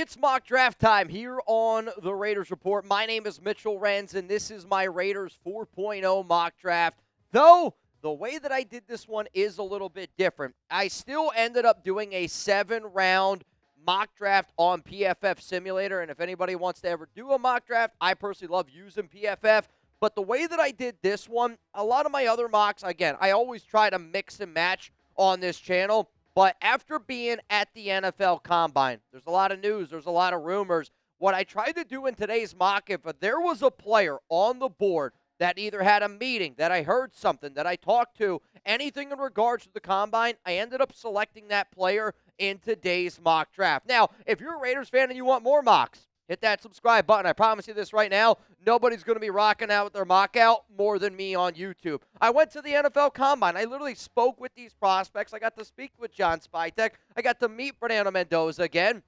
It's mock draft time here on the Raiders Report. My name is Mitchell Renz, and this is my Raiders 4.0 mock draft. Though, the way that I did this one is a little bit different. I still ended up doing a 7-round mock draft on PFF Simulator, and if anybody wants to ever do a mock draft, I personally love using PFF. But the way that I did this one, a lot of my other mocks, again, I always try to mix and match on this channel. But after being at the NFL Combine, there's a lot of news, there's a lot of rumors. What I tried to do in today's mock, if there was a player on the board that either had a meeting, that I heard something, that I talked to, anything in regards to the Combine, I ended up selecting that player in today's mock draft. Now, if you're a Raiders fan and you want more mocks, hit that subscribe button. I promise you this right now, nobody's going to be rocking out with their mock out more than me on YouTube. I went to the NFL Combine. I literally spoke with these prospects. I got to speak with John Spytek. I got to meet Fernando Mendoza again.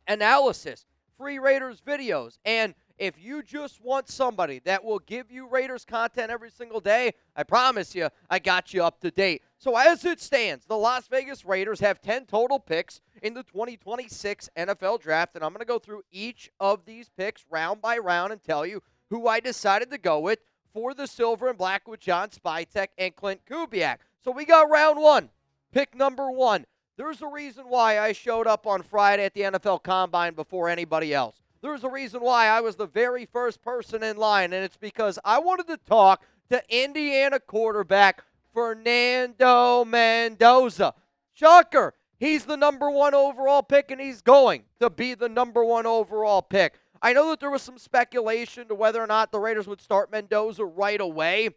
Analysis, free Raiders videos, and if you just want somebody that will give you Raiders content every single day, I promise you, I got you up to date. So as it stands, the Las Vegas Raiders have 10 total picks in the 2026 NFL Draft, and I'm going to go through each of these picks round by round and tell you who I decided to go with for the silver and black with John Spytek and Clint Kubiak. So we got round one, pick number 1. There's a reason why I showed up on Friday at the NFL Combine before anybody else. There's a reason why I was the very first person in line, and it's because I wanted to talk to Indiana quarterback Fernando Mendoza. Shocker. He's the number 1 overall pick, and he's going to be the number 1 overall pick. I know that there was some speculation to whether or not the Raiders would start Mendoza right away,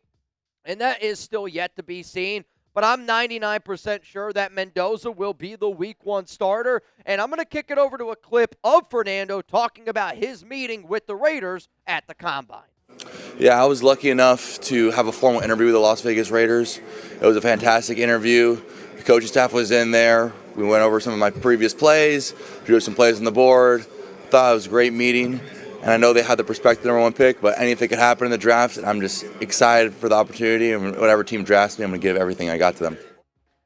and that is still yet to be seen. But I'm 99% sure that Mendoza will be the Week 1 starter, and I'm going to kick it over to a clip of Fernando talking about his meeting with the Raiders at the Combine. Yeah, I was lucky enough to have a formal interview with the Las Vegas Raiders. It was a fantastic interview. The coaching staff was in there. We went over some of my previous plays, drew some plays on the board. Thought it was a great meeting. And I know they had the prospective number 1 pick, but anything could happen in the draft, and I'm just excited for the opportunity. And whatever team drafts me, I'm going to give everything I got to them.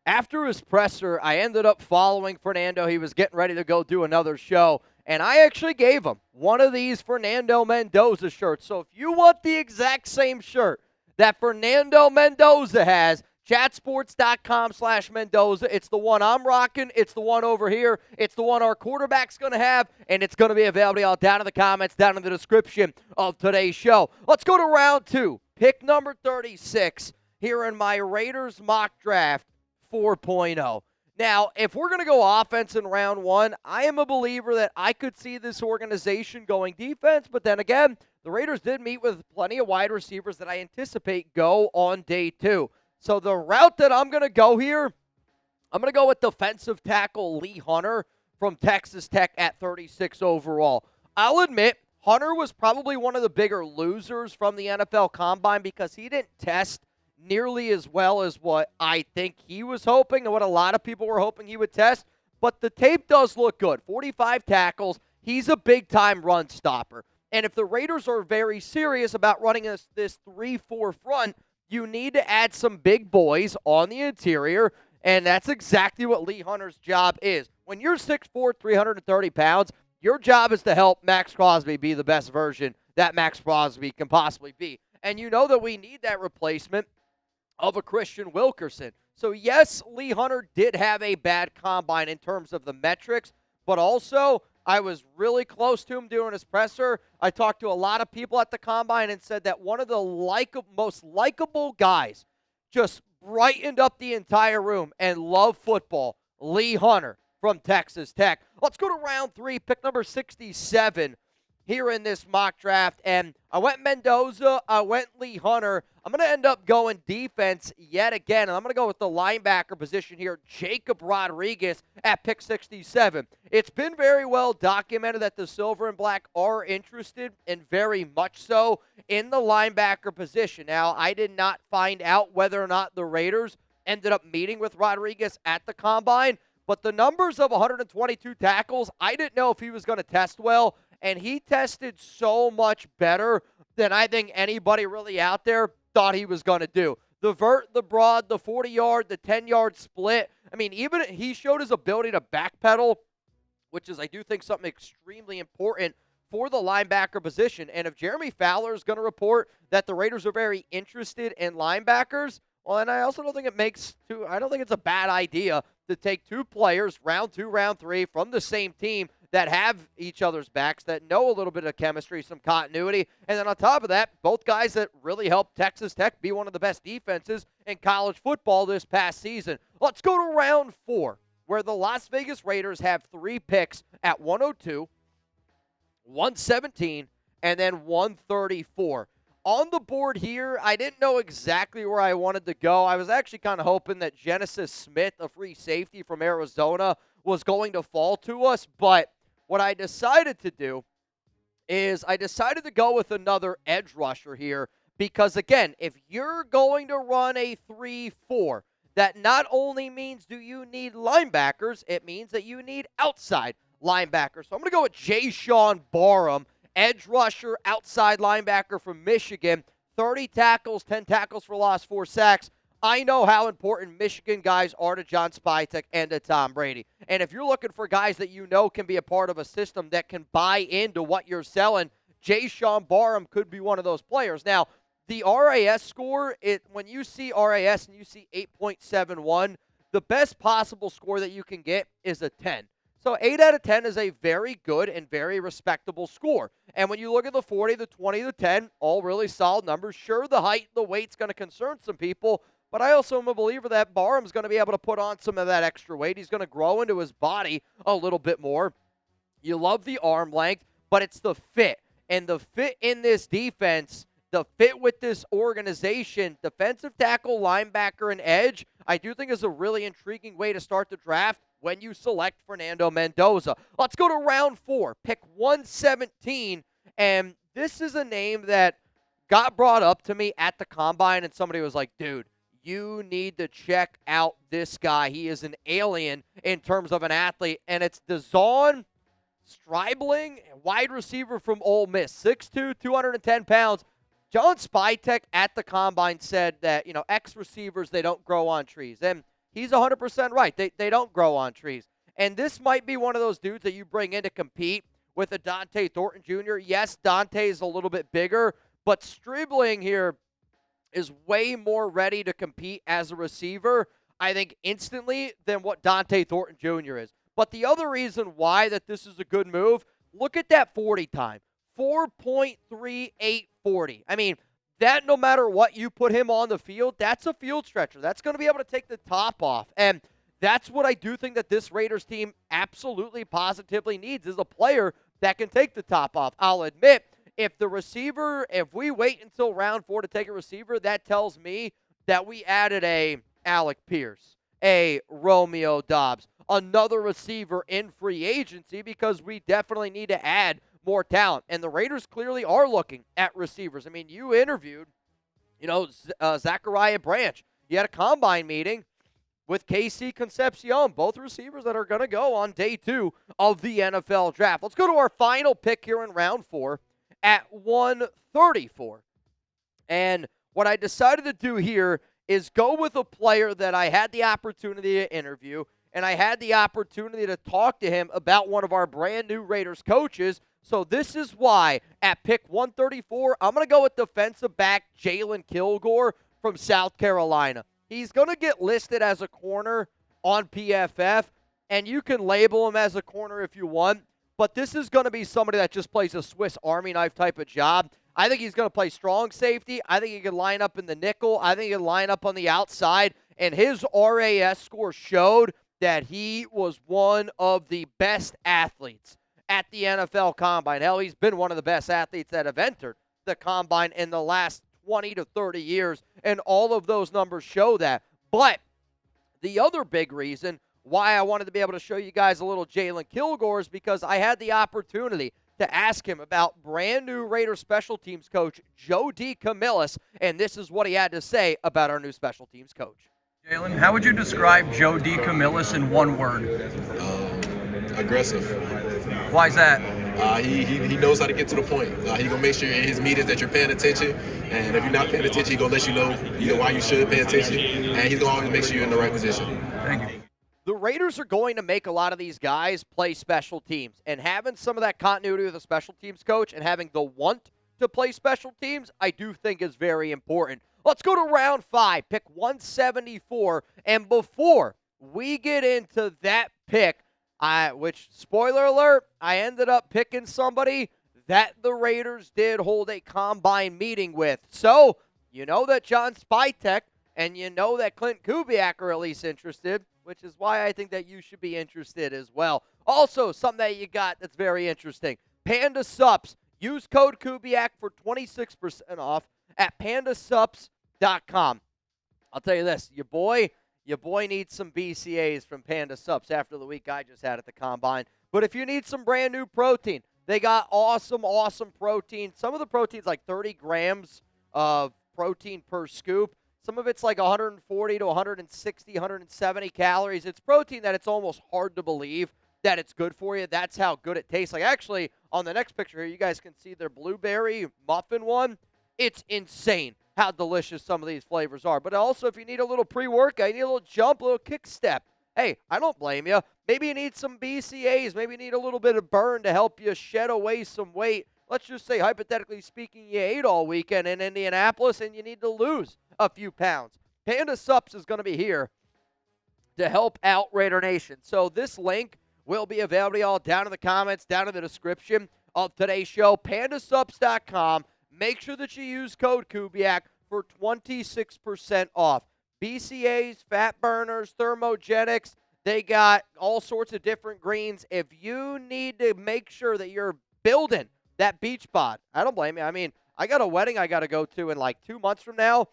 After his presser, I ended up following Fernando. He was getting ready to go do another show, and I actually gave him one of these Fernando Mendoza shirts. So if you want the exact same shirt that Fernando Mendoza has, chatsports.com/Mendoza. It's the one I'm rocking. It's the one over here. It's the one our quarterback's going to have, and it's going to be available all down in the comments, down in the description of today's show. Let's go to round 2. Pick number 36 here in my Raiders mock draft 4.0. Now, if we're going to go offense in round 1, I am a believer that I could see this organization going defense, but then again, the Raiders did meet with plenty of wide receivers that I anticipate go on day 2. So the route that I'm going to go here, I'm going to go with defensive tackle Lee Hunter from Texas Tech at 36 overall. I'll admit, Hunter was probably one of the bigger losers from the NFL Combine because he didn't test nearly as well as what I think he was hoping and what a lot of people were hoping he would test. But the tape does look good. 45 tackles. He's a big-time run stopper. And if the Raiders are very serious about running this 3-4 front, you need to add some big boys on the interior, and that's exactly what Lee Hunter's job is. When you're 6'4", 330 pounds, your job is to help Max Crosby be the best version that Max Crosby can possibly be. And you know that we need that replacement of a Christian Wilkerson. So, yes, Lee Hunter did have a bad combine in terms of the metrics, but also I was really close to him during his presser. I talked to a lot of people at the Combine and said that one of the most likable guys just brightened up the entire room and loved football, Lee Hunter from Texas Tech. Let's go to round 3, pick number 67 here in this mock draft. And I went Mendoza, I went Lee Hunter. I'm going to end up going defense yet again, and I'm going to go with the linebacker position here, Jacob Rodriguez at pick 67. It's been very well documented that the Silver and Black are interested, and very much so, in the linebacker position. Now, I did not find out whether or not the Raiders ended up meeting with Rodriguez at the Combine, but the numbers of 122 tackles, I didn't know if he was going to test well, and he tested so much better than I think anybody really out there thought he was going to do. The vert, the broad, the 40-yard, the 10-yard split. I mean, even he showed his ability to backpedal which is, I do think, something extremely important for the linebacker position. And if Jeremy Fowler is going to report that the Raiders are very interested in linebackers, well, and I also don't think I don't think it's a bad idea to take 2 players, round 2, round 3, from the same team that have each other's backs, that know a little bit of chemistry, some continuity, and then on top of that, both guys that really helped Texas Tech be one of the best defenses in college football this past season. Let's go to round 4, where the Las Vegas Raiders have 3 picks at 102, 117, and then 134. On the board here, I didn't know exactly where I wanted to go. I was actually kind of hoping that Genesis Smith, a free safety from Arizona, was going to fall to us, but what I decided to do is I decided to go with another edge rusher here because, again, if you're going to run a 3-4, that not only means do you need linebackers, it means that you need outside linebackers. So I'm going to go with Jay Barham, edge rusher, outside linebacker from Michigan. 30 tackles, 10 tackles for loss, 4 sacks. I know how important Michigan guys are to John Spytek and to Tom Brady. And if you're looking for guys that you know can be a part of a system that can buy into what you're selling, Jay Barham could be one of those players. Now, the RAS score, when you see RAS and you see 8.71, the best possible score that you can get is a 10. So 8 out of 10 is a very good and very respectable score. And when you look at the 40, the 20, the 10, all really solid numbers. Sure, the height, the weight's going to concern some people, but I also am a believer that Barham's going to be able to put on some of that extra weight. He's going to grow into his body a little bit more. You love the arm length, but it's the fit. And the fit in this defense, the fit with this organization, defensive tackle, linebacker, and edge, I do think is a really intriguing way to start the draft when you select Fernando Mendoza. Let's go to round 4, pick 117, and this is a name that got brought up to me at the Combine, and somebody was like, dude, you need to check out this guy. He is an alien in terms of an athlete, and it's De'Zhaun Stribling, wide receiver from Ole Miss, 6'2", 210 pounds. John Spytek at the Combine said that, ex-receivers, they don't grow on trees, and he's 100% right. They don't grow on trees, and this might be one of those dudes that you bring in to compete with a Dante Thornton Jr. Yes, Dante is a little bit bigger, but Stribling here is way more ready to compete as a receiver, I think, instantly than what Dante Thornton Jr. is. But the other reason why that this is a good move, look at that 40 time, 4.3840. I mean, that no matter what you put him on the field, that's a field stretcher. That's going to be able to take the top off. And that's what I do think that this Raiders team absolutely positively needs, is a player that can take the top off. I'll admit, if we wait until round 4 to take a receiver, that tells me that we added a Alec Pierce, a Romeo Dobbs, another receiver in free agency, because we definitely need to add more talent. And the Raiders clearly are looking at receivers. I mean, you interviewed, Zachariah Branch. You had a Combine meeting with KC Concepcion, both receivers that are going to go on day 2 of the NFL draft. Let's go to our final pick here in round 4 at 134. And what I decided to do here is go with a player that I had the opportunity to interview, and I had the opportunity to talk to him about one of our brand new Raiders coaches. So this is why at pick 134, I'm going to go with defensive back Jalen Kilgore from South Carolina. He's going to get listed as a corner on PFF, and you can label him as a corner if you want, but this is going to be somebody that just plays a Swiss Army knife type of job. I think he's going to play strong safety. I think he can line up in the nickel. I think he can line up on the outside, and his RAS score showed that he was one of the best athletes at the NFL Combine. Hell, he's been one of the best athletes that have entered the Combine in the last 20 to 30 years, and all of those numbers show that. But the other big reason why I wanted to be able to show you guys a little Jalen Kilgore is because I had the opportunity to ask him about brand new Raiders special teams coach Joe DeCamillis, and this is what he had to say about our new special teams coach. Jalen, how would you describe Joe DeCamillis in one word? Aggressive. Why is that? He knows how to get to the point. He's going to make sure in his meetings that you're paying attention. And if you're not paying attention, he's going to let you know why you should pay attention. And he's going to always make sure you're in the right position. Thank you. the Raiders are going to make a lot of these guys play special teams. And having some of that continuity with a special teams coach and having the want to play special teams, I do think is very important. Let's go to round 5, pick 174. And before we get into that pick, which, spoiler alert, I ended up picking somebody that the Raiders did hold a combine meeting with. So, you know that John Spytek and you know that Clint Kubiak are at least interested, which is why I think that you should be interested as well. Also, something that you got that's very interesting. Panda Sups. Use code Kubiak for 26% off at pandasups.com. I'll tell you this, your boy needs some BCAs from Panda Sups after the week I just had at the Combine. But if you need some brand new protein, they got awesome protein. Some of the protein's like 30 grams of protein per scoop. Some of it's like 140 to 160, 170 calories. It's protein that it's almost hard to believe that it's good for you. That's how good it tastes. Like, actually, on the next picture here, you guys can see their blueberry muffin one. It's insane how delicious some of these flavors are. But also, if you need a little pre-workout, you need a little jump, a little kick step, hey, I don't blame you. Maybe you need some BCAs. Maybe you need a little bit of burn to help you shed away some weight. Let's just say, hypothetically speaking, you ate all weekend in Indianapolis and you need to lose a few pounds. Panda Sups is going to be here to help out Raider Nation. So this link will be available to y'all down in the comments, down in the description of today's show. Pandasups.com. Make sure that you use code Kubiak for 26% off. BCAs, fat burners, thermogenics, they got all sorts of different greens. If you need to make sure that you're building that beach bod, I don't blame you. I mean, I got a wedding I got to go to in like 2 months from now.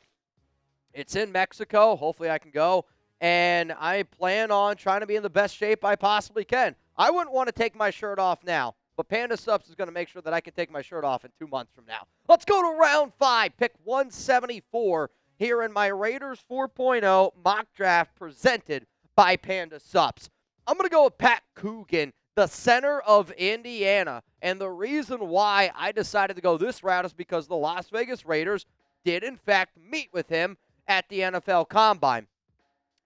It's in Mexico. Hopefully I can go. And I plan on trying to be in the best shape I possibly can. I wouldn't want to take my shirt off now, but Panda Subs is going to make sure that I can take my shirt off in 2 months from now. Let's go to round 5, pick 174 here in my Raiders 4.0 mock draft presented by Panda Subs. I'm going to go with Pat Coogan, the center of Indiana. And the reason why I decided to go this route is because the Las Vegas Raiders did, in fact, meet with him at the NFL Combine.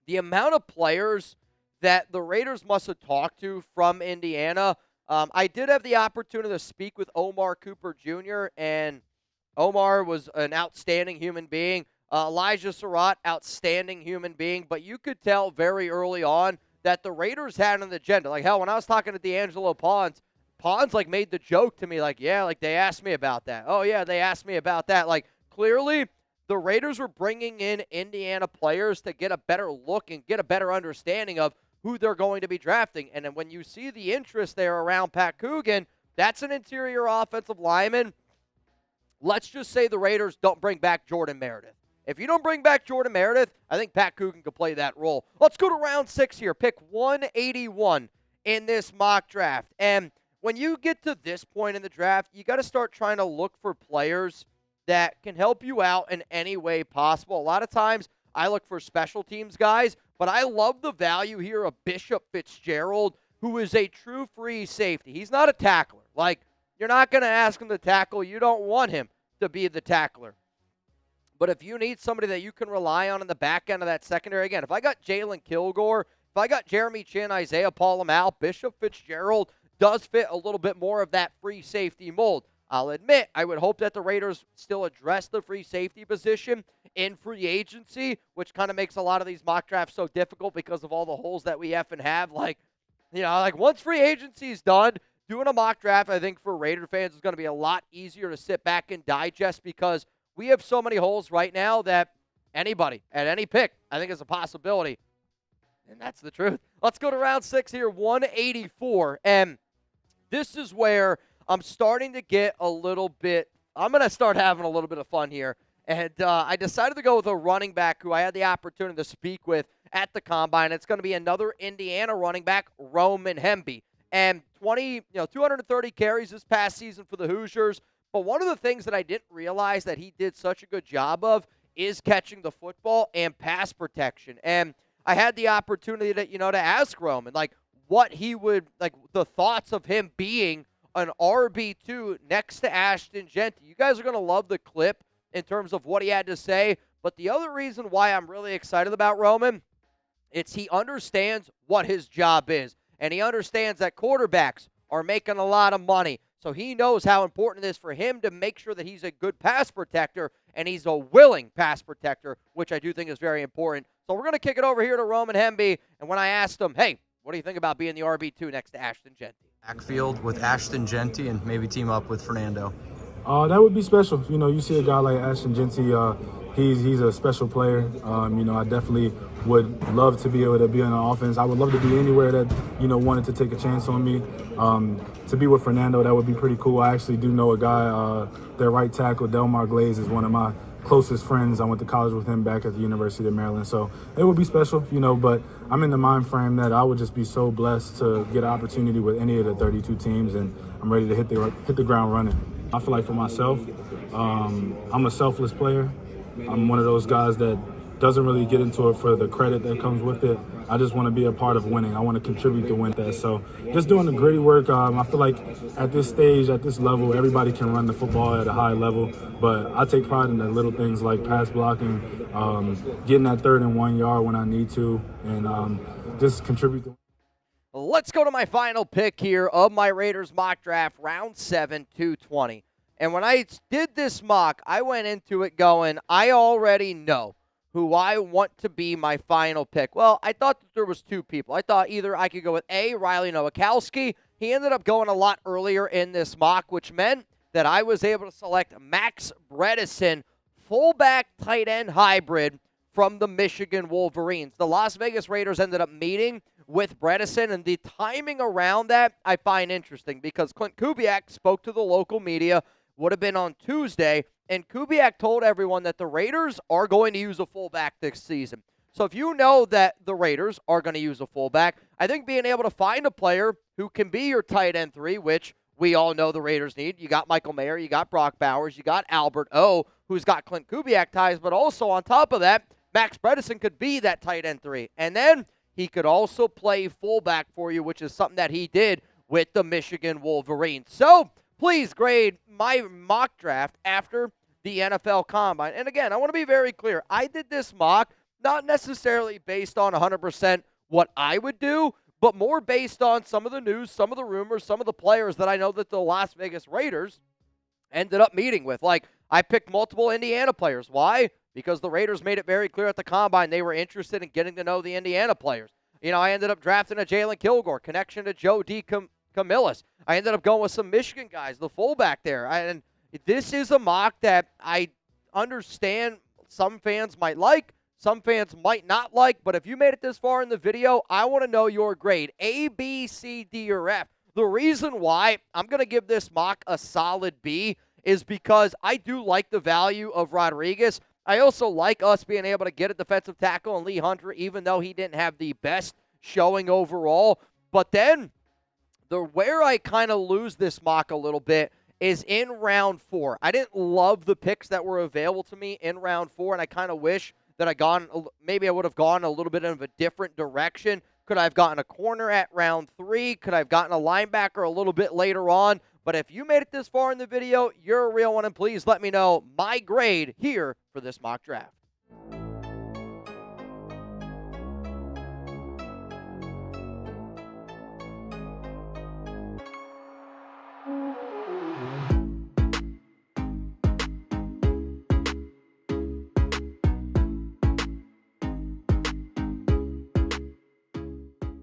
The amount of players that the Raiders must have talked to from Indiana, I did have the opportunity to speak with Omar Cooper Jr., and Omar was an outstanding human being. Elijah Surratt, outstanding human being, but you could tell very early on that the Raiders had an agenda. Like, hell, when I was talking to D'Angelo Pons like made the joke to me, like, yeah, like they asked me about that. Oh, yeah, they asked me about that. Like, clearly the Raiders were bringing in Indiana players to get a better look and get a better understanding of who they're going to be drafting. And then when you see the interest there around Pat Coogan, that's an interior offensive lineman. Let's just say the Raiders don't bring back Jordan Meredith. If you don't bring back Jordan Meredith, I think Pat Coogan could play that role. Let's go to round 6 here. Pick 181 in this mock draft. And when you get to this point in the draft, you got to start trying to look for players that can help you out in any way possible. A lot of times I look for special teams guys, but I love the value here of Bishop Fitzgerald, who is a true free safety. He's not a tackler. Like, you're not going to ask him to tackle. You don't want him to be the tackler. But if you need somebody that you can rely on in the back end of that secondary, again, if I got Jalen Kilgore, if I got Jeremy Chin, Isaiah Paul-Amal, Bishop Fitzgerald does fit a little bit more of that free safety mold. I'll admit, I would hope that the Raiders still address the free safety position in free agency, which kind of makes a lot of these mock drafts so difficult because of all the holes that we effing have. Like, you know, like once free agency is done, doing a mock draft, I think for Raider fans is going to be a lot easier to sit back and digest because we have so many holes right now that anybody at any pick, I think, is a possibility. And that's the truth. Let's go to round 6 here, 184. And this is where I'm starting to get a little bit, I'm going to start having a little bit of fun here. And I decided to go with a running back who I had the opportunity to speak with at the Combine. It's going to be another Indiana running back, Roman Hemby. And 230 carries this past season for the Hoosiers. But one of the things that I didn't realize that he did such a good job of is catching the football and pass protection. And I had the opportunity to ask Roman, like, what he would, like, the thoughts of him being an RB2 next to Ashton Genty. You guys are going to love the clip in terms of what he had to say. But the other reason why I'm really excited about Roman It's he understands what his job is, and he understands that quarterbacks are making a lot of money. So he knows how important it is for him to make sure that he's a good pass protector, and he's a willing pass protector, which I do think is very important. So we're going to kick it over here to Roman Hemby, and when I asked him, hey, what do you think about being the RB2 next to Ashton Genty? Backfield with Ashton Genty and maybe team up with Fernando. That would be special. You know, you see a guy like Ashton Genty, he's a special player. You know, I definitely would love to be able to be on the offense. I would love to be anywhere that, you know, wanted to take a chance on me. To be with Fernando, that would be pretty cool. I actually do know a guy, their right tackle, Delmar Glaze, is one of my closest friends. I went to college with him back at the University of Maryland. So it would be special, you know, but I'm in the mind frame that I would just be so blessed to get an opportunity with any of the 32 teams, and I'm ready to hit the ground running. I feel like for myself, I'm a selfless player. I'm one of those guys that doesn't really get into it for the credit that comes with it. I just want to be a part of winning. I want to contribute to win that. So just doing the gritty work. I feel like at this stage, at this level, everybody can run the football at a high level. But I take pride in the little things like pass blocking, getting that 3rd and 1 yard when I need to, and just contribute to. Let's go to my final pick here of my Raiders mock draft, round 7, 220. And when I did this mock, I went into it going, I already know who I want to be my final pick. Well, I thought that there was 2 people. I thought either I could go with A, Riley Nowakowski. He ended up going a lot earlier in this mock, which meant that I was able to select Max Bredeson, fullback tight end hybrid from the Michigan Wolverines. The Las Vegas Raiders ended up meeting with Bredeson, and the timing around that I find interesting because Clint Kubiak spoke to the local media, would have been on Tuesday, and Kubiak told everyone that the Raiders are going to use a fullback this season. So if you know that the Raiders are going to use a fullback, I think being able to find a player who can be your tight end 3, which we all know the Raiders need. You got Michael Mayer, you got Brock Bowers, you got Albert O, who's got Clint Kubiak ties, but also on top of that, Max Bredeson could be that tight end 3. And then he could also play fullback for you, which is something that he did with the Michigan Wolverines. So please grade my mock draft after the NFL Combine. And again, I want to be very clear. I did this mock not necessarily based on 100% what I would do, but more based on some of the news, some of the rumors, some of the players that I know that the Las Vegas Raiders ended up meeting with. Like, I picked multiple Indiana players. Why? Because the Raiders made it very clear at the Combine they were interested in getting to know the Indiana players. You know, I ended up drafting a Jalen Kilgore, connection to Joe D. Camillus. I ended up going with some Michigan guys, the fullback there. And this is a mock that I understand some fans might like, some fans might not like, but if you made it this far in the video, I want to know your grade, A, B, C, D, or F. The reason why I'm going to give this mock a solid B is because I do like the value of Rodriguez. I also like us being able to get a defensive tackle in Lee Hunter, even though he didn't have the best showing overall. But then where I kind of lose this mock a little bit is in round 4. I didn't love the picks that were available to me in round 4, and I kind of wish that maybe I would have gone a little bit of a different direction. Could I have gotten a corner at round 3? Could I have gotten a linebacker a little bit later on? But if you made it this far in the video, you're a real one, and please let me know my grade here for this mock draft.